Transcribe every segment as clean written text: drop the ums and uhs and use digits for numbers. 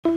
Hello,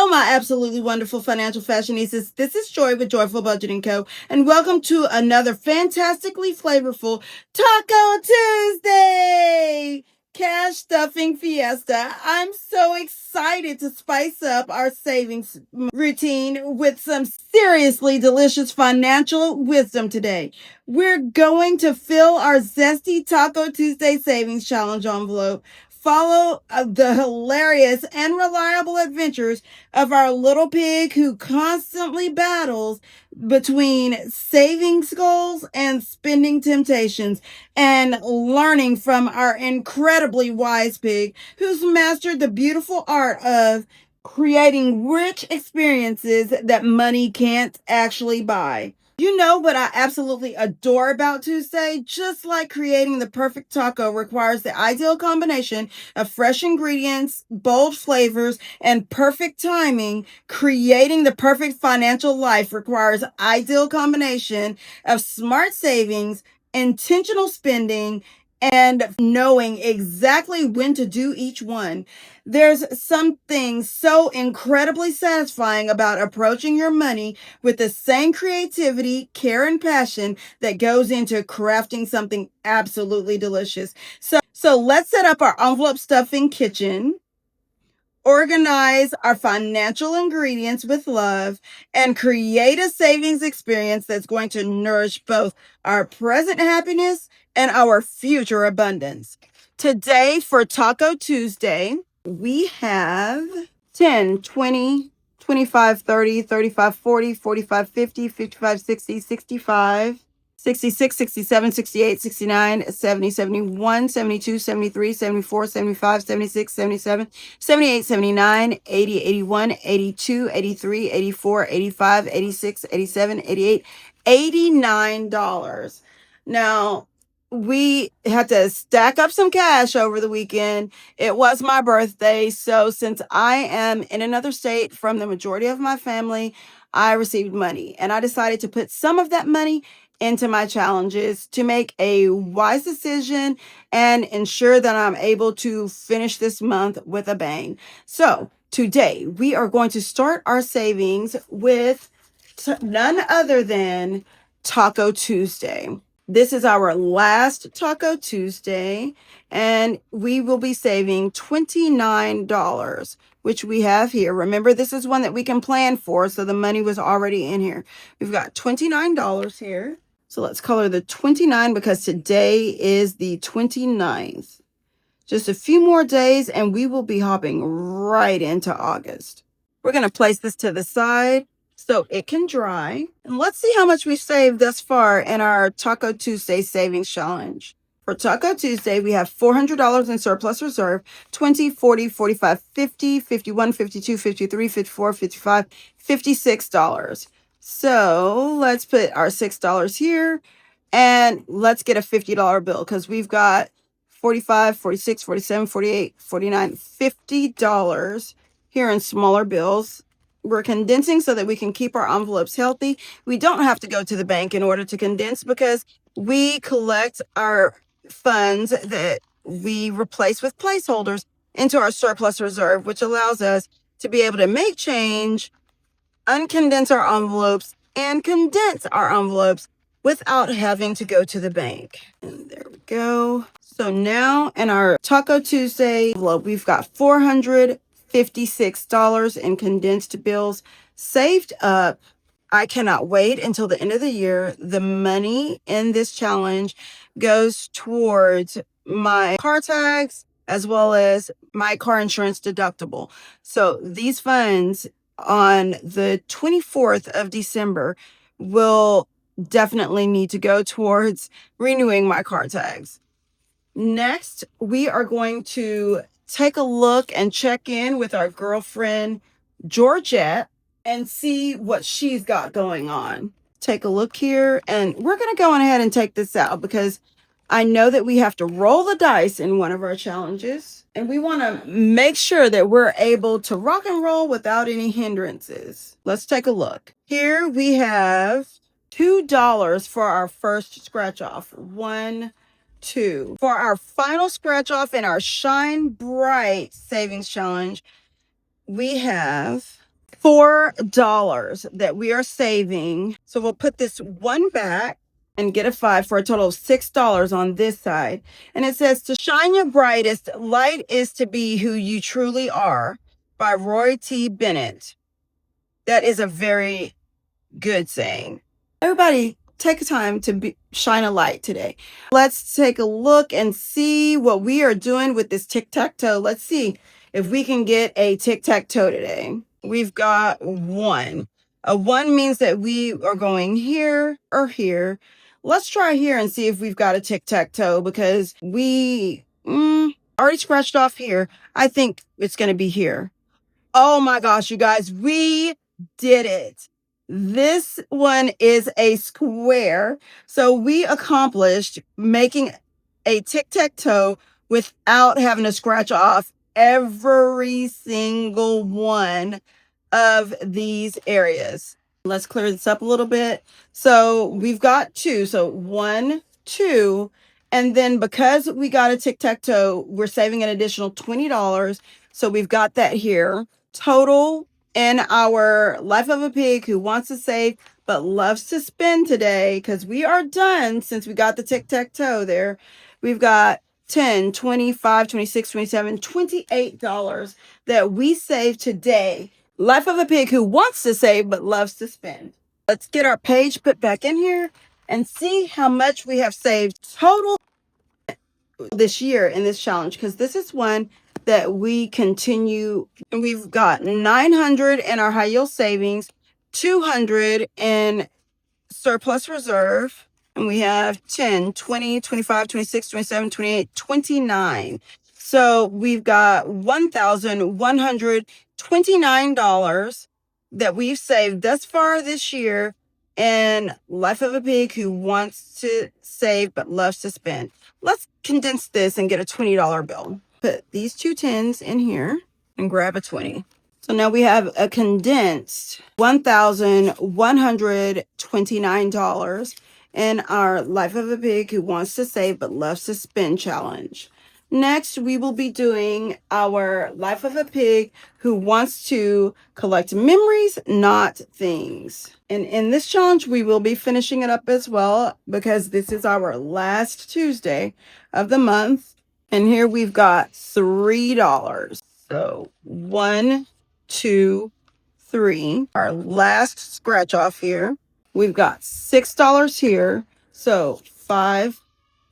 my absolutely wonderful financial fashionistas. This is Joy with Joyful Budgeting Co. And welcome to another fantastically flavorful Taco Tuesday cash stuffing fiesta. I'm so excited to spice up our savings routine with some seriously delicious financial wisdom today. We're going to fill our Zesty Taco Tuesday Savings Challenge envelope, follow the hilarious and reliable adventures of our little pig who constantly battles between savings goals and spending temptations, and learning from our incredibly wise pig who's mastered the beautiful art of creating rich experiences that money can't actually buy. You know what I absolutely adore about Tuesday? Just like creating the perfect taco requires the ideal combination of fresh ingredients, bold flavors, and perfect timing, creating the perfect financial life requires ideal combination of smart savings, intentional spending, and knowing exactly when to do each one. There's something so incredibly satisfying about approaching your money with the same creativity, care, and passion that goes into crafting something absolutely delicious. So let's set up our envelope stuffing kitchen, organize our financial ingredients with love, and create a savings experience that's going to nourish both our present happiness and our future abundance. Today for Taco Tuesday, we have 10, 20, 25, 30, 35, 40, 45, 50, 55, 60, 65, 66, 67, 68, 69, 70, 71, 72, 73, 74, 75, 76, 77, 78, 79, 80, 81, 82, 83, 84, 85, 86, 87, 88, $89. Now, we had to stack up some cash over the weekend. It was my birthday, so since I am in another state from the majority of my family, I received money, and I decided to put some of that money into my challenges to make a wise decision and ensure that I'm able to finish this month with a bang. So today we are going to start our savings with none other than Taco Tuesday. This is our last Taco Tuesday, and we will be saving $29, which we have here. Remember, this is one that we can plan for, so the money was already in here. We've got $29 here. So let's color the 29 because today is the 29th. Just a few more days and we will be hopping right into August. We're going to place this to the side so it can dry. And let's see how much we've saved thus far in our Taco Tuesday Savings Challenge. For Taco Tuesday, we have $400 in surplus reserve, 20, 40, 45, 50, 51, 52, 53, 54, 55, $56. So let's put our $6 here and let's get a $50 bill because we've got 45, 46, 47, 48, 49, $50 here in smaller bills. We're condensing so that we can keep our envelopes healthy. We don't have to go to the bank in order to condense because we collect our funds that we replace with placeholders into our surplus reserve, which allows us to be able to make change, uncondense our envelopes, and condense our envelopes without having to go to the bank. And there we go. So now in our Taco Tuesday envelope, we've got $456 in condensed bills saved up. I cannot wait until the end of the year. The money in this challenge goes towards my car tags as well as my car insurance deductible. So these funds on the 24th of December will definitely need to go towards renewing my car tags. Next, we are going to take a look and check in with our girlfriend, Georgette, and see what she's got going on. Take a look here, and we're going to go on ahead and take this out because I know that we have to roll the dice in one of our challenges, and we want to make sure that we're able to rock and roll without any hindrances. Let's take a look. Here we have $2 for our first scratch off. 1, 2. For our final scratch off in our Shine Bright Savings Challenge, we have $4 that we are saving. So we'll put this one back and get a 5 for a total of $6 on this side. And it says, to shine your brightest, light is to be who you truly are, by Roy T. Bennett. That is a very good saying. Everybody, take time to shine a light today. Let's take a look and see what we are doing with this tic-tac-toe. Let's see if we can get a tic-tac-toe today. We've got 1. A 1 means that we are going here or here. Let's try here and see if we've got a tic-tac-toe, because we already scratched off here. I think it's going to be here. Oh my gosh, you guys, we did it. This one is a square. So we accomplished making a tic-tac-toe without having to scratch off every single one of these areas. Let's clear this up a little bit. So we've got 2. So 1, 2. And then because we got a tic-tac-toe, we're saving an additional $20. So we've got that here. Total in our Life of a Pig Who Wants to Save but Loves to Spend today, because we are done since we got the tic-tac-toe there. We've got $10, $25, $26, $27, $28 that we saved today. Life of a Pig Who Wants to Save but Loves to Spend. Let's get our page put back in here and see how much we have saved total this year in this challenge, because this is one that we continue. And we've got 900 in our high yield savings, 200 in surplus reserve, and we have 10, 20, 25, 26, 27, 28, 29. So we've got $1,129 that we've saved thus far this year in Life of a Pig Who Wants to Save but Loves to Spend. Let's condense this and get a $20 bill. Put these 2 10s in here and grab a 20. So now we have a condensed $1,129 in our Life of a Pig Who Wants to Save but Loves to Spend challenge. Next, we will be doing our Life of a Pig Who Wants to Collect Memories, Not Things. And in this challenge, we will be finishing it up as well, because this is our last Tuesday of the month. And here we've got $3. So 1, 2, 3. Our last scratch off here. We've got $6 here. So 5,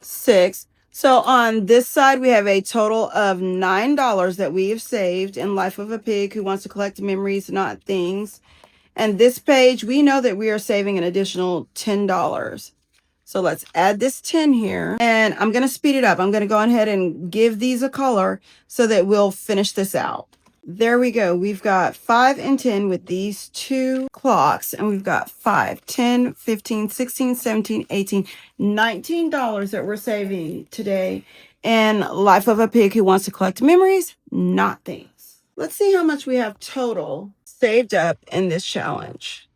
6. So on this side, we have a total of $9 that we have saved in Life of a Pig Who Wants to Collect Memories, Not Things. And this page, we know that we are saving an additional $10. So let's add this 10 here. And I'm going to speed it up. I'm going to go ahead and give these a color so that we'll finish this out. There we go. We've got 5 and 10 with these 2 clocks. And we've got 5, 10, 15, 16, 17, 18, $19 that we're saving today in Life of a Pig Who Wants to Collect Memories, Not Things. Let's see how much we have total saved up in this challenge.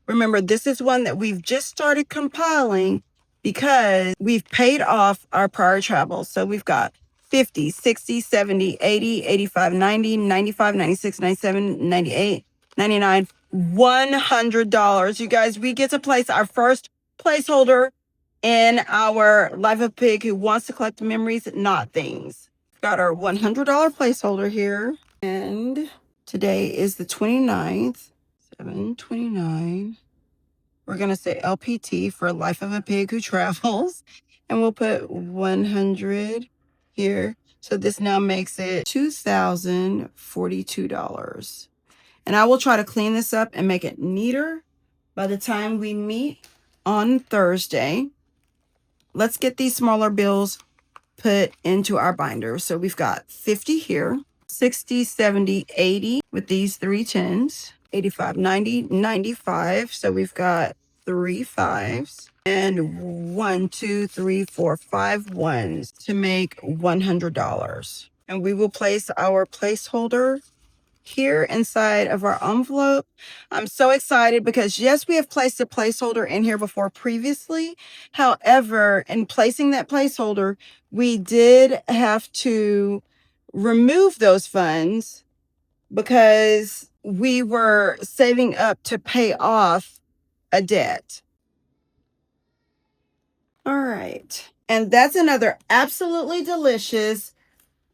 Remember, this is one that we've just started compiling because we've paid off our prior travels. So we've got 50, 60, 70, 80, 85, 90, 95, 96, 97, 98, 99, $100. You guys, we get to place our first placeholder in our Life of Pig Who Wants to Collect Memories, Not Things. Got our $100 placeholder here. And today is the 29th, 7/29. We're going to say LPT for Life of a Pig Who Travels. And we'll put 100 here. So this now makes it $2,042. And I will try to clean this up and make it neater by the time we meet on Thursday. Let's get these smaller bills put into our binder. So we've got 50 here, 60, 70, 80 with these 3 10s, 85, 90, 95. So we've got 3 5s and 1, 2, 3, 4, 5 1s to make $100. And we will place our placeholder here inside of our envelope. I'm so excited because yes, we have placed a placeholder in here before previously. However, in placing that placeholder, we did have to remove those funds because we were saving up to pay off a debt. All right. And that's another absolutely delicious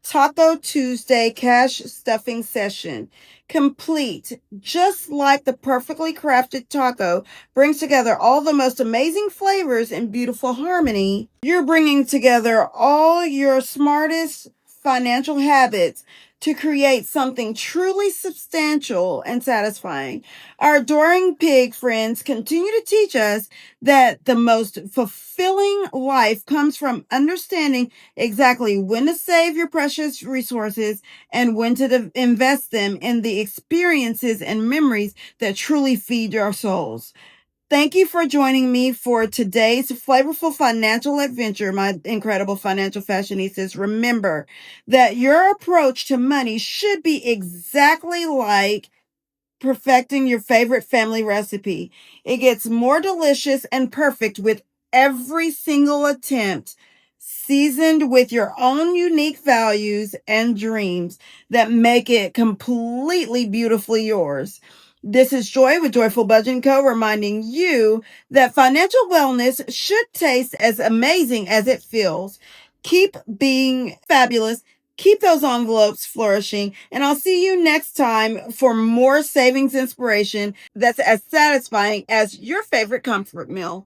Taco Tuesday cash stuffing session. Complete, just like the perfectly crafted taco brings together all the most amazing flavors in beautiful harmony. You're bringing together all your smartest financial habits to create something truly substantial and satisfying. Our adoring pig friends continue to teach us that the most fulfilling life comes from understanding exactly when to save your precious resources and when to invest them in the experiences and memories that truly feed your souls. Thank you for joining me for today's flavorful financial adventure, my incredible financial fashionistas. Remember that your approach to money should be exactly like perfecting your favorite family recipe. It gets more delicious and perfect with every single attempt, seasoned with your own unique values and dreams that make it completely beautifully yours. This is Joy with Joyful Budget Co. reminding you that financial wellness should taste as amazing as it feels. Keep being fabulous. Keep those envelopes flourishing, and I'll see you next time for more savings inspiration that's as satisfying as your favorite comfort meal.